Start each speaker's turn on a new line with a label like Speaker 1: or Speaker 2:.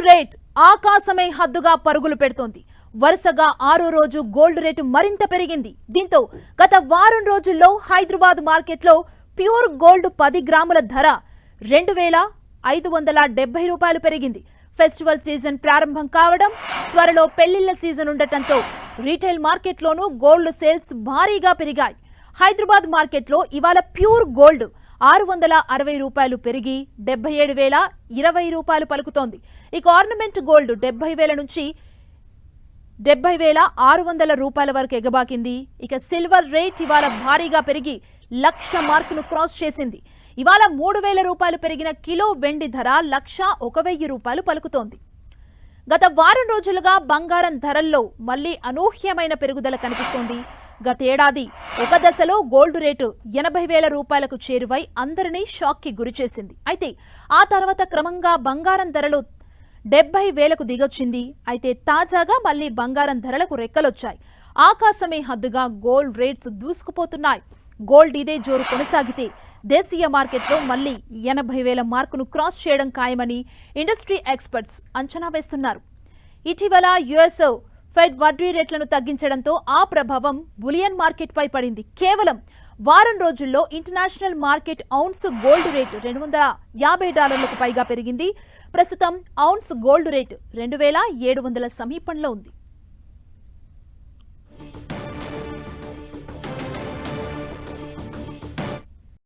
Speaker 1: Rate ఆకాశమే హద్దుగా పరుగులు పెడుతోంది. వరుసగా 6వ రోజు గోల్డ్ రేటు మరింత పెరిగింది. దీంతో గత వారం రోజుల్లో హైదరాబాద్ మార్కెట్లో ప్యూర్ గోల్డ్ 10 గ్రాముల ధర 2,570 రూపాయలు పెరిగింది. ఫెస్టివల్ సీజన్ ప్రారంభం కావడం, త్వరలో పెళ్లిళ్ల సీజన్ ఉండటంతో రీటైల్ మార్కెట్లోనూ గోల్డ్ సేల్స్ భారీగా పెరిగాయి. హైదరాబాద్ మార్కెట్లో ఇవాళ ప్యూర్ గోల్డ్ 660 రూపాయలు పెరిగి 77,020 రూపాయలు పలుకుతోంది. ఇక ఆర్నమెంట్ గోల్డ్ 70,000 నుంచి 70,600 రూపాయల వరకు ఎగబాకింది. ఇక సిల్వర్ రేట్ ఇవాళ భారీగా పెరిగి 1,00,000 మార్కును క్రాస్ చేసింది. ఇవాళ 3,000 రూపాయలు పెరిగిన కిలో వెండి ధర 1,01,000 రూపాయలు పలుకుతోంది. గత వారం రోజులుగా బంగారం ధరల్లో మళ్లీ అనూహ్యమైన పెరుగుదల కనిపిస్తోంది. గతేడాది ఒక దశలో గోల్డ్ రేటు 80,000 రూపాయలకు చేరువై అందరినీ షాక్కి గురిచేసింది. అయితే ఆ తర్వాత క్రమంగా బంగారం ధరలు 70,000కు దిగొచ్చింది. అయితే తాజాగా మళ్లీ బంగారం ధరలకు రెక్కలొచ్చాయి. ఆకాశమే హద్దుగా గోల్డ్ రేట్స్ దూసుకుపోతున్నాయి. గోల్డ్ ఇదే జోరు కొనసాగితే దేశీయ మార్కెట్లో మళ్లీ 80,000 మార్కును క్రాస్ చేయడం ఖాయమని ఇండస్ట్రీ ఎక్స్పర్ట్స్ అంచనా వేస్తున్నారు. ఇటీవల యుఎస్ ఫెడ్ వడ్డీ రేట్లను తగ్గించడంతో ఆ ప్రభావం బులియన్ మార్కెట్ పై పడింది. కేవలం వారం రోజుల్లో international market ounce gold rate $250కు పైగా పెరిగింది. ప్రస్తుతం ఔన్స్ గోల్డ్ రేటు 2,700 సమీపంలో ఉంది.